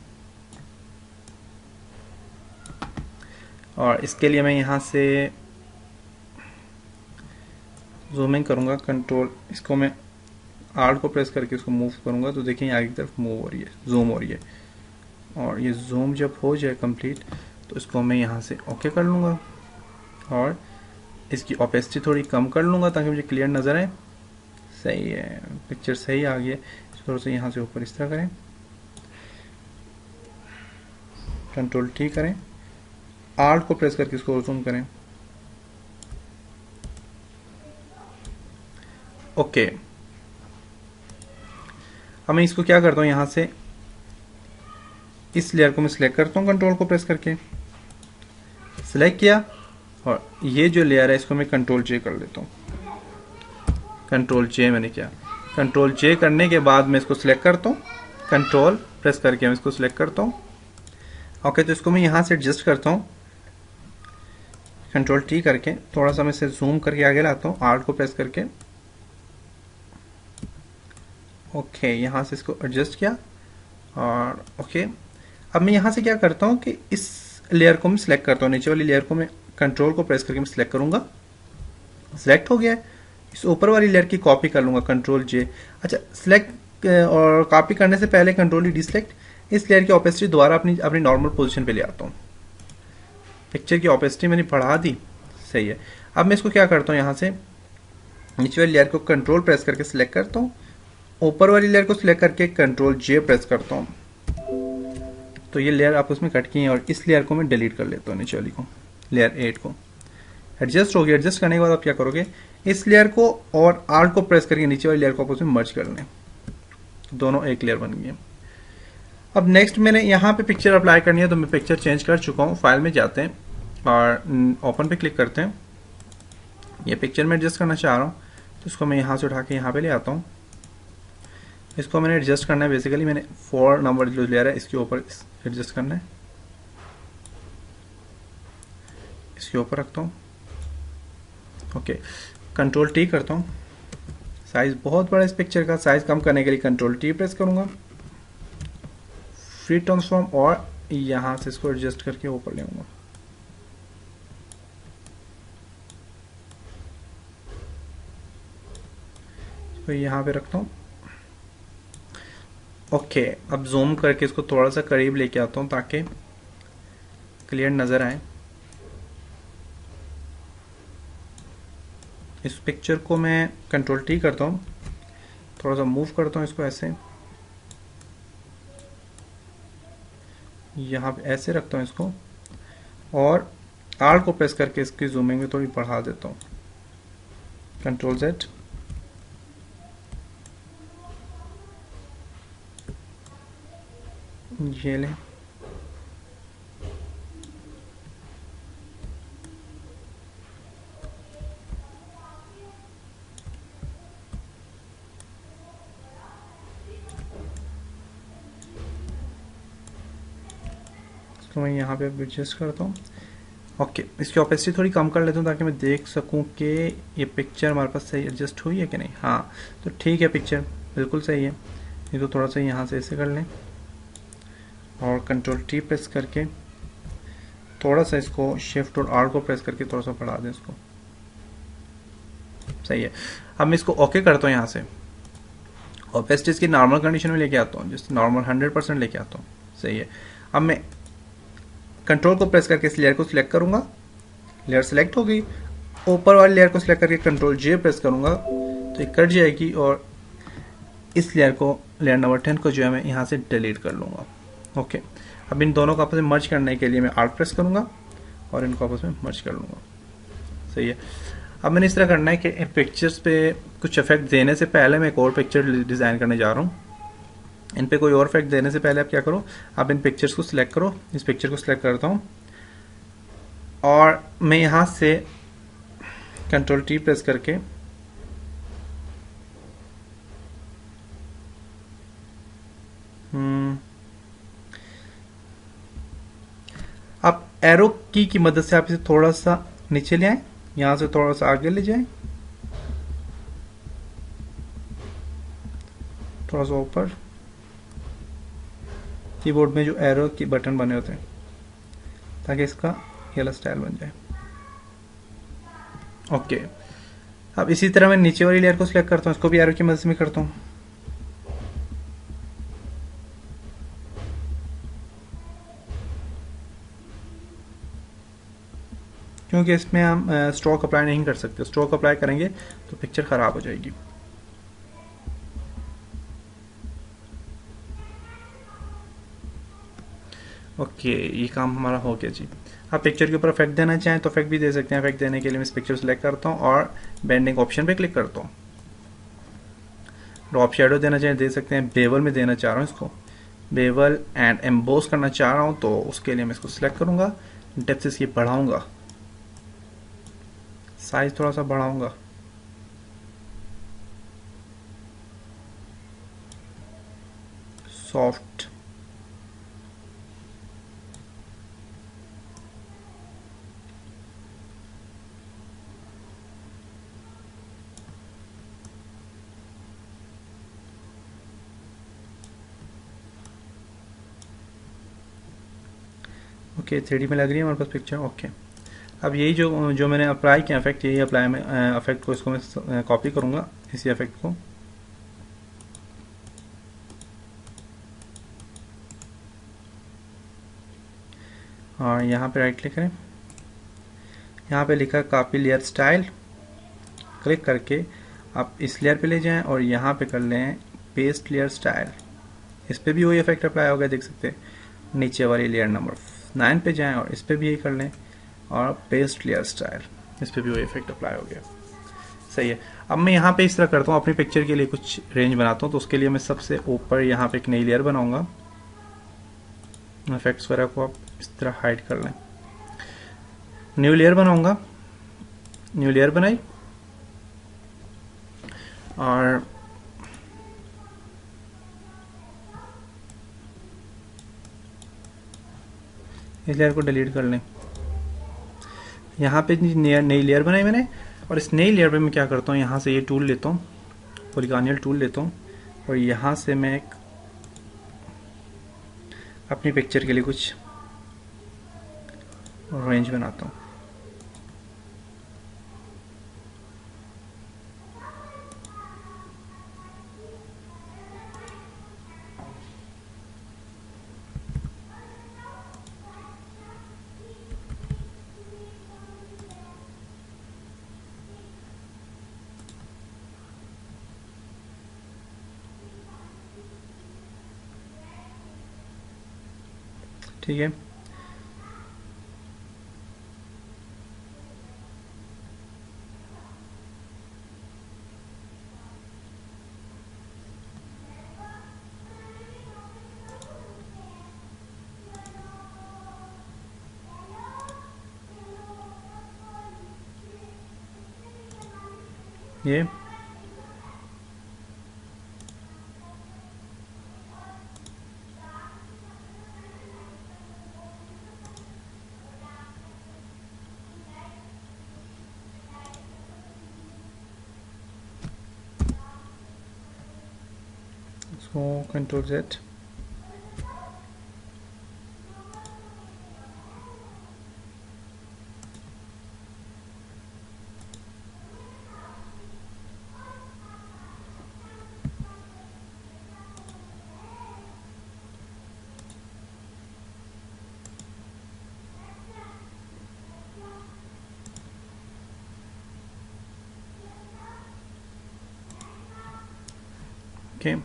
और इसके लिए मैं यहाँ से जूमिंग करूँगा। कंट्रोल इसको मैं आर्ट को प्रेस करके इसको मूव करूँगा, तो देखिए आगे की तरफ मूव हो रही है, जूम हो रही है। और ये जूम जब हो जाए कंप्लीट तो इसको मैं यहाँ से ओके कर लूँगा और इसकी ओपेसिटी थोड़ी कम कर लूँगा ताकि मुझे क्लियर नज़र आए। सही है, पिक्चर सही आ गई है। थोड़ा सा यहाँ से ऊपर इस तरह करें, Ctrl+T करें, आर्ट को प्रेस करके इसको जूम करें। ओके, अब मैं इसको क्या करता हूँ, यहाँ से इस लेयर को मैं सिलेक्ट करता हूँ, कंट्रोल को प्रेस करके सिलेक्ट किया और ये जो लेयर है इसको मैं Ctrl+J कर लेता हूँ। Ctrl+J मैंने किया। Ctrl+J करने के बाद मैं इसको सिलेक्ट करता हूँ, कंट्रोल प्रेस करके मैं इसको सिलेक्ट करता हूँ। ओके, तो इसको मैं यहाँ से एडजस्ट करता हूँ, Ctrl+T करके थोड़ा सा मैं इसे जूम करके आगे लाता हूँ, आर्ट को प्रेस करके। ओके, यहाँ से इसको एडजस्ट किया और ओके। अब मैं यहाँ से क्या करता हूँ कि इस लेयर को मैं सिलेक्ट करता हूँ, नीचे वाली लेयर को मैं कंट्रोल को प्रेस करके मैं सिलेक्ट करूँगा। सिलेक्ट हो गया है। इस ऊपर वाली लेयर की कॉपी कर लूँगा, Ctrl+J। अच्छा, सिलेक्ट और कॉपी करने से पहले Ctrl+D सिलेक्ट, इस लेयर की ओपेसिटी दोबारा अपनी नॉर्मल पोजीशन पे ले आता हूँ। पिक्चर की ओपेसिटी मैंने बढ़ा दी, सही है। अब मैं इसको क्या करता हूँ, यहाँ से नीचे वाली लेयर को कंट्रोल प्रेस करके सिलेक्ट करता हूँ, ऊपर वाली लेयर को सिलेक्ट करके Ctrl+J प्रेस करता हूँ, तो ये लेयर आप उसमें कट की है और इस लेयर को मैं डिलीट कर लेता हूँ, नीचे वाली को, लेयर 8 को। एडजस्ट हो गया। एडजस्ट करने के बाद आप क्या करोगे, इस लेयर को और आर्ट को प्रेस करके नीचे वाली लेयर को आपस में मर्ज कर लें, दोनों एक लेयर बन गई है। अब नेक्स्ट मैंने यहाँ पे पिक्चर अप्लाई करनी है, तो मैं पिक्चर चेंज कर चुका हूँ। फाइल में जाते हैं और ओपन पे क्लिक करते हैं। ये पिक्चर में एडजस्ट करना चाह रहा हूँ, तो इसको मैं यहाँ से उठा के यहाँ पे ले आता हूँ। इसको मैंने एडजस्ट करना है, बेसिकली मैंने 4 नंबर जो लेयर है इसके ऊपर एडजस्ट करना है, इसके ऊपर रखता हूँ। ओके, Ctrl+T करता हूँ। साइज बहुत बड़ा इस पिक्चर का, साइज कम करने के लिए Ctrl+T प्रेस करूँगा, फ्री ट्रांसफॉर्म, और यहाँ से इसको एडजस्ट करके ऊपर ले आऊँगा। तो यहाँ पे रखता हूँ। ओके, अब जूम करके इसको थोड़ा सा करीब लेके आता हूँ ताकि क्लियर नज़र आए। इस पिक्चर को मैं Ctrl+T करता हूँ, थोड़ा सा मूव करता हूँ इसको ऐसे, यहाँ पे ऐसे रखता हूँ इसको, और आर्ट को प्रेस करके इसकी जूमिंग में थोड़ी बढ़ा देता हूँ, Ctrl+Z। ये लें, इसको मैं यहाँ पे एडजस्ट करता हूँ। ओके, इसकी ओपेसिटी थोड़ी कम कर लेता हूँ ताकि मैं देख सकूँ कि ये पिक्चर हमारे पास सही एडजस्ट हुई है कि नहीं। हाँ, तो ठीक है, पिक्चर बिल्कुल सही है। ये तो थोड़ा सा यहाँ से ऐसे कर लें और Ctrl+T प्रेस करके थोड़ा सा इसको शिफ्ट और आर को प्रेस करके थोड़ा सा बढ़ा दें इसको, सही है। अब मैं इसको ओके करता हूँ, यहाँ से ओपेसिटी इसकी नॉर्मल कंडीशन में लेके आता हूँ, जैसे नॉर्मल 100% लेके आता हूँ, सही है। अब मैं कंट्रोल को प्रेस करके इस लेयर को सिलेक्ट करूंगा, लेयर सिलेक्ट हो गई। ऊपर वाली लेयर को सिलेक्ट करके Ctrl+J प्रेस करूंगा तो ये कट जाएगी और इस लेयर को, लेयर नंबर 10 को जो है मैं यहाँ से डिलीट कर लूँगा। ओके, अब इन दोनों को आपस में मर्ज करने के लिए मैं आर्ट प्रेस करूँगा और इनको आपस में मर्ज कर लूँगा, सही है। अब मैंने इस तरह करना है कि पिक्चर्स पे कुछ इफेक्ट देने से पहले मैं एक और पिक्चर डिज़ाइन करने जा रहा हूँ। इन पे कोई और इफेक्ट देने से पहले आप क्या करो, आप इन पिक्चर्स को सिलेक्ट करो। इस पिक्चर को सिलेक्ट करता हूँ और मैं यहाँ से कंट्रोल टी प्रेस करके आप एरो की मदद से आप इसे थोड़ा सा नीचे ले आए, यहाँ से थोड़ा सा आगे ले जाएं, थोड़ा सा ऊपर। कीबोर्ड में जो एरो की बटन बने होते हैं ताकि इसका ये वाला स्टाइल बन जाए। ओके, अब इसी तरह मैं नीचे वाली लेयर को सिलेक्ट करता हूँ, इसको भी एरो की मदद से मैं करता हूँ। क्योंकि इसमें हम स्ट्रोक अप्लाई नहीं कर सकते, स्ट्रोक अप्लाई करेंगे तो पिक्चर ख़राब हो जाएगी। ओके, ये काम हमारा हो गया जी। आप पिक्चर के ऊपर इफेक्ट देना चाहें तो इफेक्ट भी दे सकते हैं। इफेक्ट देने के लिए मैं इस पिक्चर सेलेक्ट करता हूँ और बेंडिंग ऑप्शन पे क्लिक करता हूँ। ड्रॉप शेडो देना चाहें दे सकते हैं। बेवल में देना चाह रहा हूँ इसको, बेवल एंड एम्बोस करना चाह रहा हूँ तो उसके लिए मैं इसको सिलेक्ट करूँगा। डेप्थ इसकी बढ़ाऊँगा, साइज थोड़ा सा बढ़ाऊँगा। सॉफ्ट, ओके 3D में लग रही है हमारे पास पिक्चर। ओके, अब यही जो जो मैंने अप्लाई किया इफेक्ट, यही अप्लाई में इफेक्ट को इसको मैं कॉपी करूँगा, इसी इफेक्ट को। और यहाँ पे राइट क्लिक करें, यहाँ पे लिखा कॉपी लेयर स्टाइल, क्लिक करके आप इस लेयर पे ले जाएं और यहाँ पे कर लें पेस्ट लेयर स्टाइल। इस पे भी वही इफेक्ट अप्लाई हो गया, देख सकते हैं। नीचे वाली लेयर नंबर 9 पे जाएं और इस पे भी यही कर लें और पेस्ट लेयर स्टाइल, इस पे भी वही इफेक्ट अप्लाई हो गया। सही है। अब मैं यहाँ पे इस तरह करता हूँ, अपनी पिक्चर के लिए कुछ रेंज बनाता हूँ। तो उसके लिए मैं सबसे ऊपर यहाँ पे एक नई लेयर बनाऊंगा। इफेक्ट्स वगैरह को आप इस तरह हाइड कर लें। न्यू लेयर बनाऊंगा, न्यू लेयर बनाई और इस लेयर को डिलीट कर लें। यहाँ पे नई लेयर बनाई मैंने और इस नई लेयर पे मैं क्या करता हूँ, यहाँ से ये टूल लेता हूँ, पॉलीगोनियल टूल लेता हूँ और यहाँ से मैं एक अपनी पिक्चर के लिए कुछ रेंज बनाता हूँ। ठीक है, ये इसको कंट्रोल Z। ओके,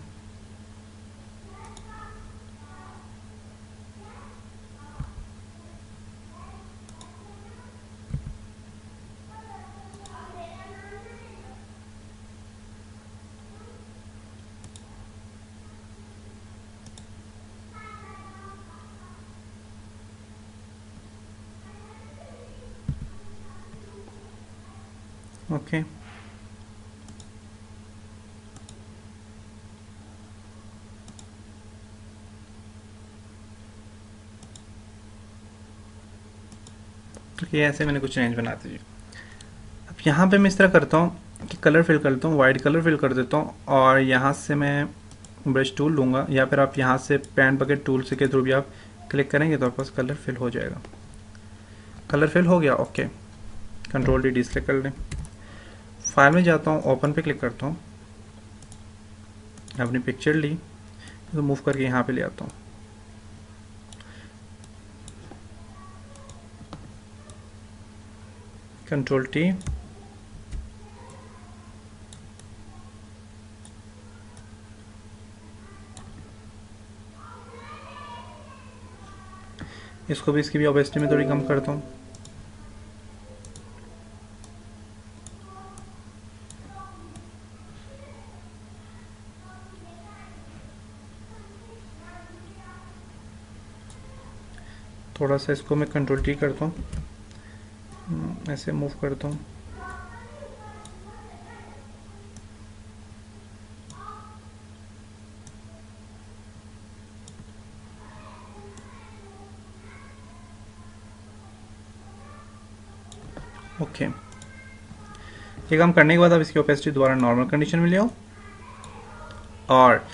ओके ये ऐसे मैंने कुछ रेंज बना दी। अब यहाँ पे मैं इस तरह करता हूँ कि कलर फिल करता हूँ, वाइट कलर फिल कर देता हूँ और यहाँ से मैं ब्रश टूल लूँगा, या फिर आप यहाँ से पेन बकेट टूल से के थ्रू भी आप क्लिक करेंगे तो आपके पास कलर फिल हो जाएगा। कलर फिल हो गया, ओके। कंट्रोल डी सेलेक्ट कर लें, फाइल में जाता हूँ, ओपन पे क्लिक करता हूँ, अपनी पिक्चर ली तो मूव करके यहाँ पे ले आता हूँ। कंट्रोल टी, इसको भी, इसकी भी ऑपेसिटी में थोड़ी कम करता हूँ। थोड़ा सा इसको मैं कंट्रोल टी करता हूँ, ऐसे मूव करता हूँ। ओके, ये काम करने के बाद आप इसकी ओपेसिटी दोबारा नॉर्मल कंडीशन में ले आओ और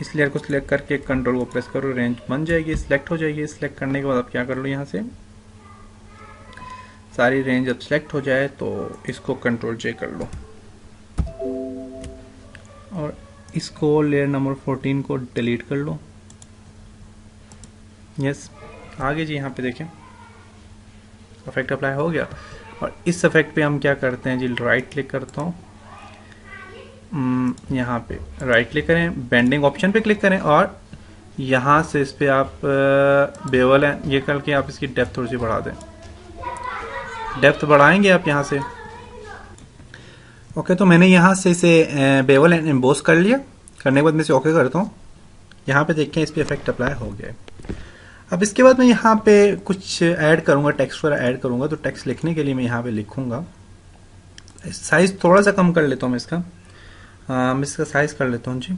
इस लेयर को सिलेक्ट करके कंट्रोल को प्रेस करो, रेंज बन जाएगी, सिलेक्ट हो जाएगी। सिलेक्ट करने के बाद आप क्या कर लो, यहाँ से सारी रेंज जब सिलेक्ट हो जाए तो इसको कंट्रोल जे कर लो और इसको लेयर नंबर 14 को डिलीट कर लो। यस, आगे जी यहाँ पे देखें इफेक्ट अप्लाई हो गया। और इस इफेक्ट पे हम क्या करते हैं जी, राइट क्लिक करता हूँ, यहाँ पे राइट क्लिक करें, बेंडिंग ऑप्शन पे क्लिक करें और यहाँ से इस पे आप बेवल है ये करके आप इसकी डेप्थ थोड़ी सी बढ़ा दें। डेप्थ बढ़ाएंगे आप यहाँ से। ओके, तो मैंने यहाँ से इसे बेवल एंड एम्बोस कर लिया। करने के बाद मैं इसे ओके करता हूँ। यहाँ पे देखें इस पे इफेक्ट अप्लाई हो गया। अब इसके बाद मैं यहाँ पे कुछ ऐड करूँगा, टेक्स्ट वगैरह ऐड करूँगा। तो टेक्स्ट लिखने के लिए मैं यहाँ पे लिखूँगा, साइज थोड़ा सा कम कर लेता हूँ मैं इसका। मैं इसका साइज कर लेता हूँ जी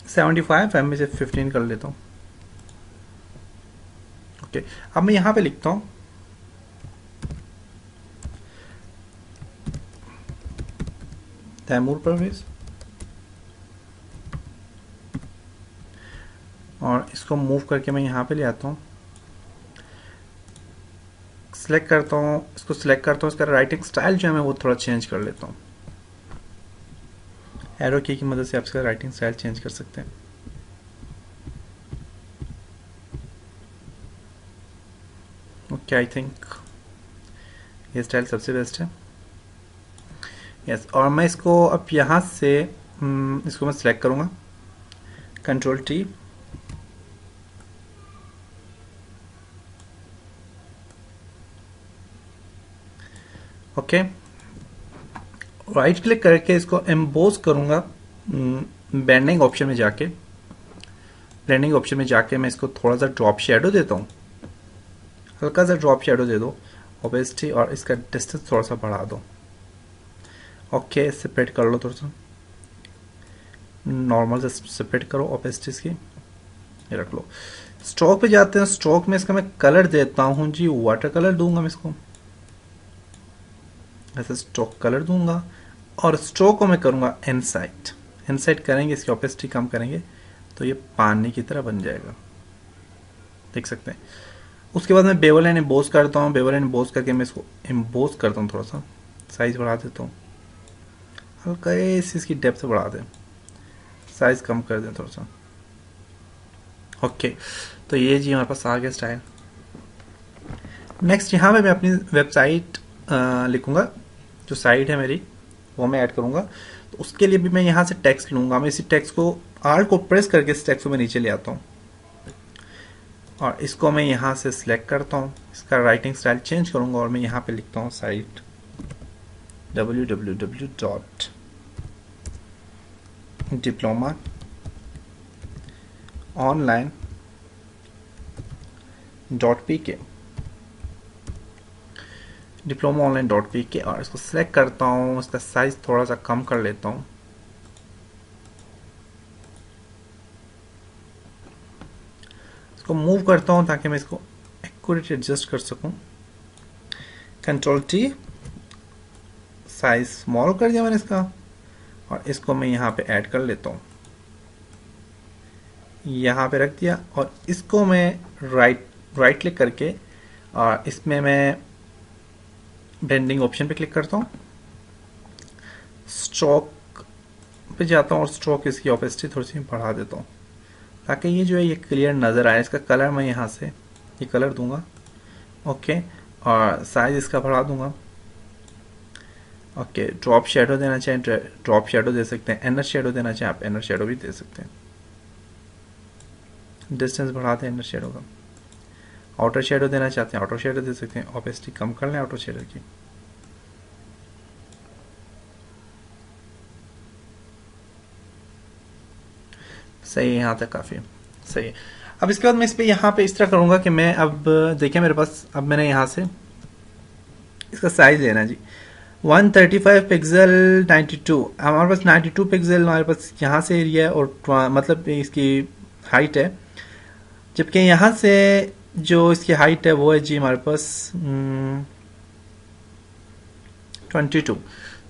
75, मैं इसे 15 कर लेता हूँ। ओके, अब मैं यहाँ पे लिखता हूँ तैमूर परवेज और इसको मूव करके मैं यहाँ पे ले आता हूँ, सिलेक्ट करता हूँ, इसको सिलेक्ट करता हूँ। इसका राइटिंग स्टाइल जो है मैं वो थोड़ा चेंज कर लेता हूँ। एरो की मदद से आप इसका राइटिंग स्टाइल चेंज कर सकते हैं। ओके, आई थिंक ये स्टाइल सबसे बेस्ट है। यस, और मैं इसको अब यहाँ से इसको मैं सिलेक्ट करूँगा, control T, okay, right click करके इसको एम्बोस करूँगा। ब्लेंडिंग ऑप्शन में जाके, ब्लेंडिंग ऑप्शन में जाके मैं इसको थोड़ा सा ड्रॉप शेडो देता हूँ, हल्का सा ड्रॉप शेडो दे दो, ओपेसिटी और इसका डिस्टेंस थोड़ा सा बढ़ा दो। ओके, सेपरेट कर लो, थोड़ा सा नॉर्मल से सेपरेट करो ओपेसिटी की, ये रख लो। स्ट्रोक पे जाते हैं, स्ट्रोक में इसका मैं कलर देता हूँ जी, वाटर कलर दूंगा मैं इसको, ऐसे स्ट्रोक कलर दूंगा और स्ट्रोक को मैं करूंगा इनसाइड। इनसाइड करेंगे, इसकी ओपेसिटी कम करेंगे तो ये पानी की तरह बन जाएगा, देख सकते हैं। उसके बाद मैं बेवल एंड एम्बोस करता हूँ, बेवल एंड एम्बोस करके मैं इसको एम्बोस करता हूँ, थोड़ा सा साइज बढ़ा देता हूँ, हल्का इसकी डेप्थ बढ़ा दें, साइज कम कर दें थोड़ा सा। ओके, तो ये जी हमारे पास आ गया स्टाइल। नेक्स्ट यहाँ पे मैं अपनी वेबसाइट लिखूंगा, जो साइट है मेरी वो मैं ऐड करूंगा। तो उसके लिए भी मैं यहाँ से टेक्स्ट लूंगा। मैं इसी टेक्स्ट को आल्ट को प्रेस करके इस टेक्स्ट को मैं नीचे ले आता हूँ और इसको मैं यहाँ से सिलेक्ट करता हूँ, इसका राइटिंग स्टाइल चेंज करूंगा और मैं यहाँ पे लिखता हूँ site www.diplomaonline.pk। Diploma online dot P के, और इसको सिलेक्ट करता हूँ, इसका साइज थोड़ा सा कम कर लेता हूँ। इसको मूव करता हूँ ताकि मैं इसको एक्यूरेट एडजस्ट कर सकूँ। कंट्रोल टी, साइज स्मॉल कर दिया मैंने इसका, और इसको मैं यहाँ पे ऐड कर लेता हूँ, यहाँ पे रख दिया, और इसको मैं राइट क्लिक करके और इसमें मैं ब्लेंडिंग ऑप्शन पे क्लिक करता हूँ, स्ट्रोक पे जाता हूँ और स्ट्रोक इसकी ओपेसिटी थोड़ी सी बढ़ा देता हूँ ताकि ये जो है ये क्लियर नज़र आए। इसका कलर मैं यहाँ से ये कलर दूंगा, ओके, और साइज इसका बढ़ा दूंगा, ओके। ड्रॉप शेडो देना चाहें ड्रॉप शेडो दे सकते हैं, इनर शेडो देना चाहें आप इनर शेडो भी दे सकते हैं, डिस्टेंस बढ़ा दें इनर शेडो का। आउटर शेडो देना चाहते हैं आउटर शेडो दे सकते हैं, ओपेसिटी कम कर लें आउटर शेडो की। सही है, यहाँ तक काफ़ी सही है। अब इसके बाद मैं इस पर यहाँ पे इस तरह करूँगा कि मैं अब देखिए मेरे पास अब मैंने यहाँ से इसका साइज लेना जी 135 पिक्सल 92, हमारे पास 92 पिक्सल हमारे पास यहाँ से एरिया है और मतलब इसकी हाइट है, जबकि यहाँ से जो इसकी हाइट है वो है जी हमारे पास 22।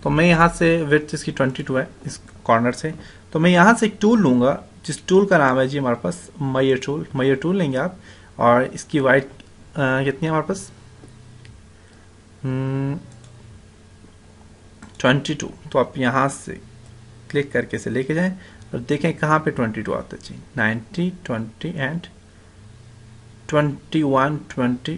तो मैं यहाँ से विड्थ इसकी 22 है इस कॉर्नर से, तो मैं यहाँ से एक टूल लूँगा जिस टूल का नाम है जी हमारे पास मयर टूल लेंगे आप, और इसकी वाइट कितनी है हमारे पास 22। तो आप यहाँ से क्लिक करके से लेके जाएं और देखें कहाँ पे 22 आता है जी, 90 20 एंड 21 20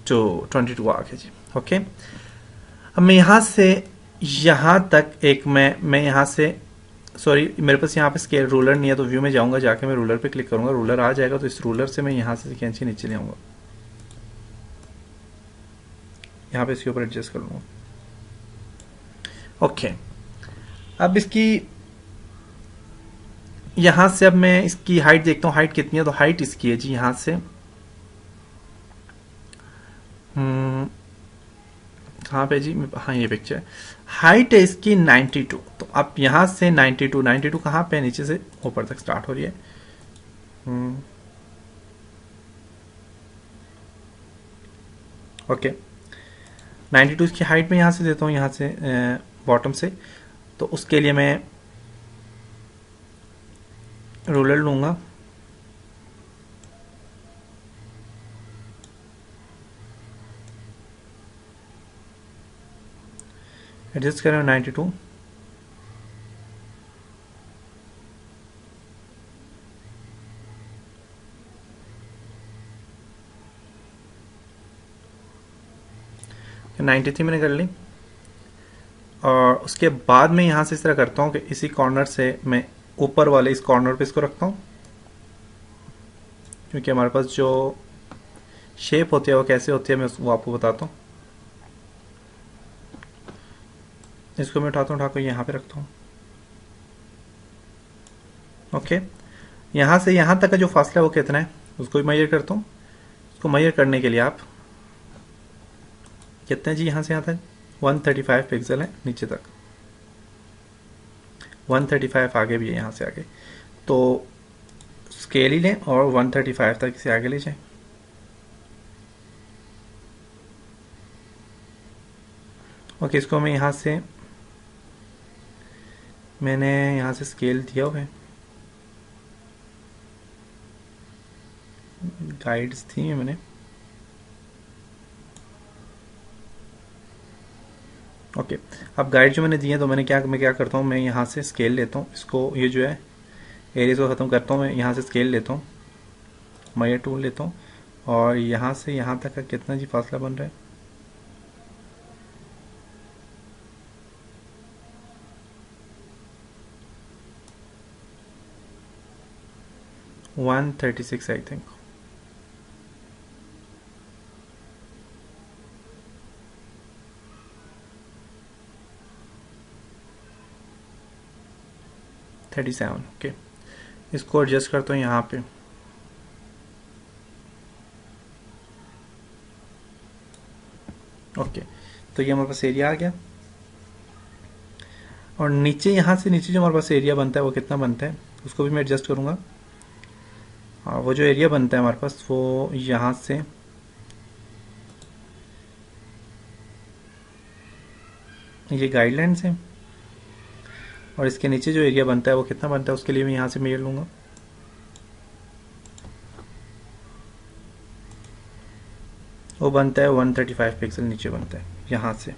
तो 22 आ गया जी, ओके। अब मैं यहाँ से यहाँ तक एक मैं यहाँ से सॉरी मेरे पास यहाँ पे स्केल रूलर नहीं है, तो व्यू में जाऊँगा, जाके मैं रूलर पे क्लिक करूँगा, रूलर आ जाएगा, तो इस रूलर से मैं यहाँ से कैंची नीचे ले आऊँगा, यहाँ पे इसके ऊपर एडजस्ट कर लूँगा, ओके। अब इसकी यहाँ से अब मैं इसकी हाइट देखता हूँ, हाइट कितनी है, तो हाइट इसकी है जी यहाँ से कहाँ पे जी, हाँ ये पिक्चर, हाइट है इसकी 92। तो आप यहाँ से 92 कहाँ पे, नीचे से ऊपर तक स्टार्ट हो रही है, ओके। 92 इसकी हाइट में यहाँ से देता हूँ, यहाँ से बॉटम से, तो उसके लिए मैं रूलर लूँगा, एडजस्ट करें 92, तो 93 मैंने कर ली। और उसके बाद में यहाँ से इस तरह करता हूँ कि इसी कॉर्नर से मैं ऊपर वाले इस कॉर्नर पे इसको रखता हूँ, क्योंकि हमारे पास जो शेप होती है वो कैसे होती है मैं वो आपको बताता हूँ। इसको मैं उठाता हूँ, उठाकर यहाँ पे रखता हूँ, ओके। यहाँ से यहाँ तक का जो फासला है वो कितना है उसको भी मेजर करता हूँ। इसको मेजर करने के लिए आप कितने जी यहाँ से यहाँ तक 135 पिक्सल है, नीचे तक 135 आगे भी है, यहाँ से आगे, तो स्केल ही लें और 135 तक इसे आगे ले जाएं, ओके। इसको मैं यहाँ से मैंने यहाँ से स्केल दिया हुआ है, गाइड्स थी मैंने, ओके। अब गाइड जो मैंने दिए तो मैं क्या करता हूँ, मैं यहाँ से स्केल लेता हूँ, इसको ये जो है एरिया को ख़त्म करता हूँ, मैं यहाँ से स्केल लेता हूँ, मेजर टूल लेता हूँ, और यहाँ से यहाँ तक का कितना जी फासला बन रहा है, one 36 I think, thirty seven, okay. इसको एडजस्ट करता हूँ यहाँ पे, ओके, तो ये हमारे पास एरिया आ गया। और नीचे यहाँ से नीचे जो हमारे पास एरिया बनता है वो कितना बनता है उसको भी मैं एडजस्ट करूँगा। हाँ, वो जो एरिया बनता है हमारे पास वो यहाँ से ये गाइडलाइंस है, और इसके नीचे जो एरिया बनता है वो कितना बनता है उसके लिए मैं यहाँ से मेजर लूँगा। वो बनता है 135 पिक्सल नीचे बनता है यहाँ से।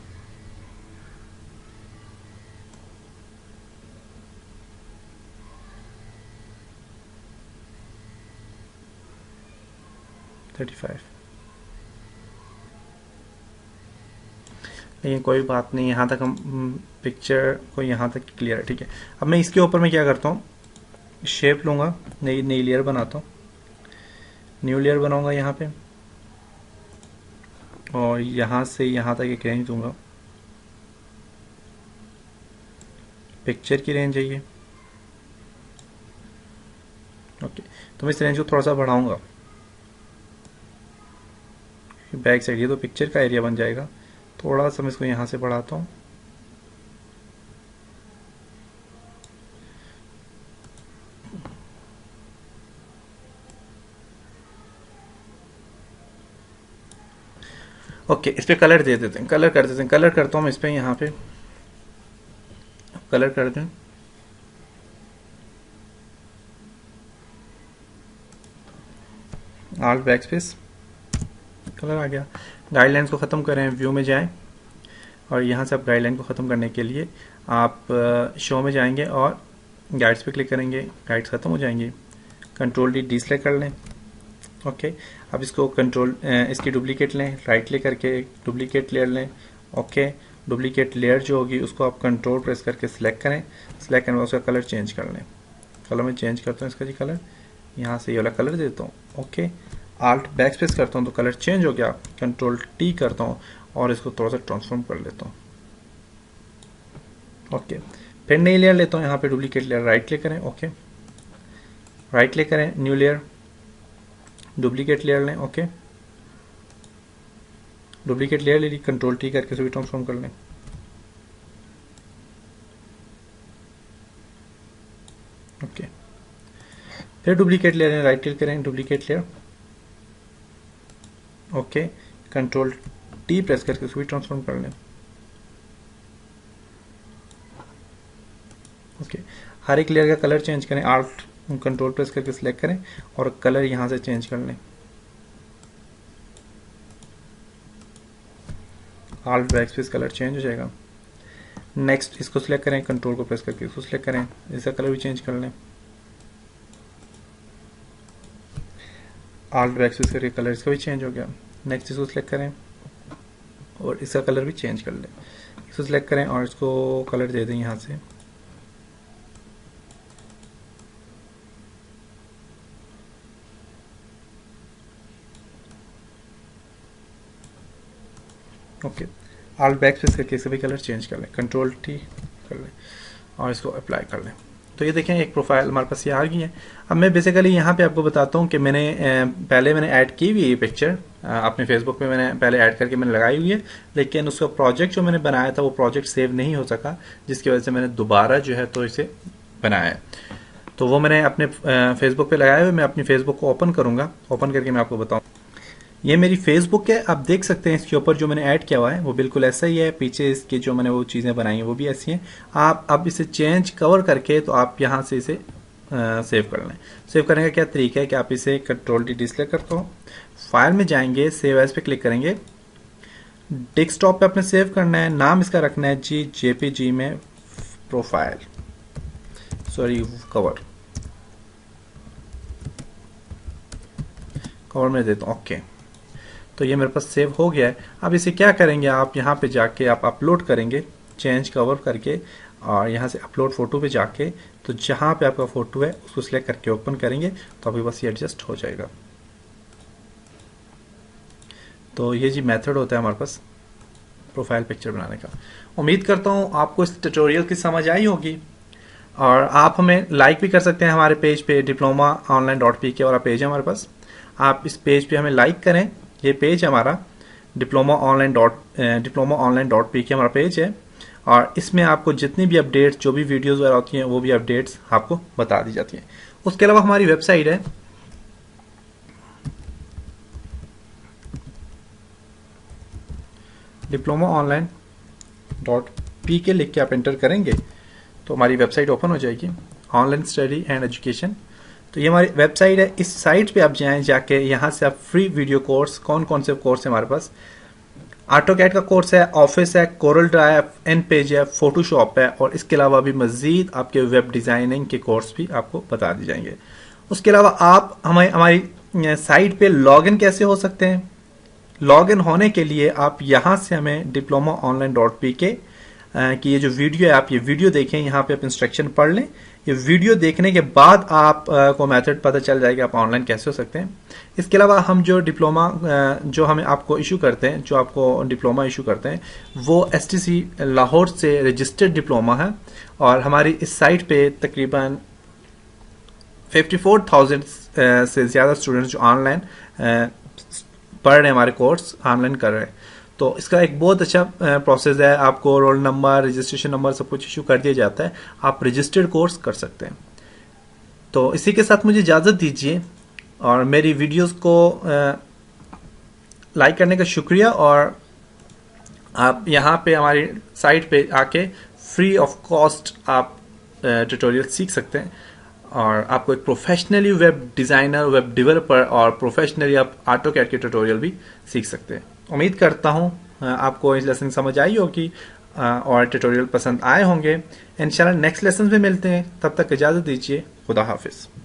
लेकिन कोई बात नहीं, यहाँ तक हम पिक्चर को यहाँ तक क्लियर है, ठीक है। अब मैं इसके ऊपर मैं क्या करता हूँ, शेप लूँगा, नई नई लेयर बनाता हूँ, न्यू लेयर बनाऊँगा यहाँ पे, और यहाँ से यहाँ तक एक रेंज दूंगा, पिक्चर की रेंज है ये। ओके, तो मैं इस रेंज को थोड़ा सा बढ़ाऊंगा, बैक साइड ये तो पिक्चर का एरिया बन जाएगा। थोड़ा सा मैं इसको यहाँ से बढ़ाता हूँ, ओके। इस पे कलर दे देते हैं, कलर कर देते हैं, कलर करता हूँ मैं इस पे, यहाँ पे कलर कर दें, आल्ट बैक स्पेस, कलर आ गया। गाइडलाइंस को ख़त्म करें, व्यू में जाएं, और यहाँ से आप गाइडलाइन को ख़त्म करने के लिए आप शो में जाएंगे और गाइड्स पे क्लिक करेंगे, गाइड्स ख़त्म हो जाएंगी, कंट्रोल डी सेलेक्ट कर लें। ओके, अब इसको कंट्रोल इसकी डुप्लीकेट लें, राइट क्लिक करके डुप्लीकेट लेयर लें। ओके, डुप्लीकेट लेयर जो होगी उसको आप कंट्रोल प्रेस करके सिलेक्ट करें, सिलेक्ट करने में उसका कलर चेंज कर लें। कलर में चेंज करता हूँ इसका जी कलर, यहाँ से ये वाला कलर देता हूँ। ओके, आल्ट बैक स्पेस करता हूँ तो कलर चेंज हो गया, कंट्रोल टी करता हूँ और इसको थोड़ा सा ट्रांसफॉर्म कर लेता हूँ। ओके, फिर नई लेयर लेता हूँ, यहाँ पे डुप्लीकेट लेयर, राइट क्लिक करें। ओके, राइट क्लिक करें, न्यू लेयर, डुप्लीकेट लेयर लें। ओके, डुप्लीकेट लेयर ले ली, कंट्रोल टी करके सभी ट्रांसफॉर्म कर लें। ओके, फिर डुप्लीकेट लेयर, राइट क्लिक करें, duplicate layer. Okay, control T press करके सभी ट्रांसफॉर्म कर लें। ओके, हर एक लेयर का कलर चेंज करें, आल्ट कंट्रोल प्रेस करके सिलेक्ट करें और कलर यहाँ से चेंज कर लें, alt back space, colour change हो जाएगा। नेक्स्ट इसको सिलेक्ट करें, कंट्रोल को प्रेस करके इसको सिलेक्ट करें, इसका कलर भी चेंज कर लें, आल्ट बैक स्पेस करके कलर इसका भी चेंज हो गया। नेक्स्ट इसको सिलेक्ट करें और इसका कलर भी चेंज कर लें, इसको सिलेक्ट करें और इसको कलर दे दें यहाँ से। ओके, आल्ट बैक स्पेस करके इसके भी कलर चेंज कर लें, कंट्रोल टी कर लें और इसको अप्लाई कर लें। तो ये देखें एक प्रोफाइल हमारे पास ये आ गई है। अब मैं बेसिकली यहाँ पे आपको बताता हूँ कि मैंने पहले मैंने ऐड की हुई है ये पिक्चर अपने फेसबुक पे, मैंने पहले ऐड करके मैंने लगाई हुई है, लेकिन उसका प्रोजेक्ट जो मैंने बनाया था वो प्रोजेक्ट सेव नहीं हो सका, जिसकी वजह से मैंने दोबारा जो है तो इसे बनाया है। तो वो मैंने अपने फेसबुक पे लगाया हुआ, मैं अपनी फेसबुक को ओपन करूँगा, ओपन करके मैं आपको बताऊँ। ये मेरी फेसबुक है, आप देख सकते हैं इसके ऊपर जो मैंने ऐड किया हुआ है वो बिल्कुल ऐसा ही है, पीछे इसकी जो मैंने वो चीज़ें बनाई हैं वो भी ऐसी हैं। आप अब इसे चेंज कवर करके तो आप यहाँ से इसे सेव कर लें। सेव करने का क्या तरीका है कि आप इसे कंट्रोल डी डिस्प्ले करते हो, फाइल में जाएंगे, सेव एज पे क्लिक करेंगे, डेस्कटॉप पे अपने सेव करना है, नाम इसका रखना है जी जेपीजी में प्रोफाइल, सॉरी कवर में देता हूँ। ओके, तो ये मेरे पास सेव हो गया है। अब इसे क्या करेंगे, आप यहाँ पे जाके आप अपलोड करेंगे, चेंज कवर करके, और यहाँ से अपलोड फोटो पे जाके तो जहाँ पे आपका फोटो है उसको सिलेक्ट करके ओपन करेंगे तो अभी बस ये एडजस्ट हो जाएगा। तो ये जी मेथड होता है हमारे पास प्रोफाइल पिक्चर बनाने का। उम्मीद करता हूँ आपको इस ट्यूटोरियल की समझ आई होगी, और आप हमें लाइक भी कर सकते हैं हमारे पेज पे diplomaonline.pk वाला पेज है हमारे पास। आप इस पेज पे हमें लाइक करें, ये पेज है हमारा, diploma online.pk हमारा पेज है, और इसमें आपको जितनी भी अपडेट्स, जो भी वीडियोस वगैरह होती हैं, वो भी अपडेट्स आपको बता दी जाती हैं। उसके अलावा हमारी वेबसाइट है diploma online.pk, लिख के आप एंटर करेंगे तो हमारी वेबसाइट ओपन हो जाएगी, ऑनलाइन स्टडी एंड एजुकेशन। तो ये हमारी वेबसाइट है। इस साइट पे आप जाएं, जाके यहाँ से आप फ्री वीडियो कोर्स, कौन कौन से कोर्स है हमारे पास, ऑटोकैड का कोर्स है, ऑफिस है, कोरल ड्राव, एन पेज है, फोटोशॉप है, और इसके अलावा भी मजीद आपके वेब डिजाइनिंग के कोर्स भी आपको बता दिए जाएंगे। उसके अलावा आप हमारी साइट पे लॉगिन कैसे हो सकते हैं। लॉगिन होने के लिए आप यहाँ से हमें diploma online.pk कि ये जो वीडियो है, आप ये वीडियो देखें, यहाँ पे आप इंस्ट्रक्शन पढ़ लें। ये वीडियो देखने के बाद आप को मेथड पता चल जाएगा आप ऑनलाइन कैसे हो सकते हैं। इसके अलावा हम जो डिप्लोमा जो हमें आपको इशू करते हैं, जो आपको डिप्लोमा इशू करते हैं, वो STC लाहौर से रजिस्टर्ड डिप्लोमा है, और हमारी इस साइट पे तकरीबन 54,000 से ज़्यादा स्टूडेंट्स जो ऑनलाइन पढ़ रहे हैं, हमारे कोर्स ऑनलाइन कर रहे हैं। तो इसका एक बहुत अच्छा प्रोसेस है, आपको रोल नंबर, रजिस्ट्रेशन नंबर सब कुछ इशू कर दिया जाता है, आप रजिस्टर्ड कोर्स कर सकते हैं। तो इसी के साथ मुझे इजाज़त दीजिए, और मेरी वीडियोस को लाइक करने का शुक्रिया, और आप यहाँ पे हमारी साइट पे आके फ्री ऑफ कॉस्ट आप ट्यूटोरियल सीख सकते हैं, और आपको एक professionally web designer, web developer, और प्रोफेशनली आप ऑटोकैड के ट्यूटोरियल भी सीख सकते हैं। उम्मीद करता हूँ आपको इस लेसन समझ आई होगी और ट्यूटोरियल पसंद आए होंगे। इंशाल्लाह नेक्स्ट लेसन में मिलते हैं, तब तक इजाज़त दीजिए। खुदा हाफिज़।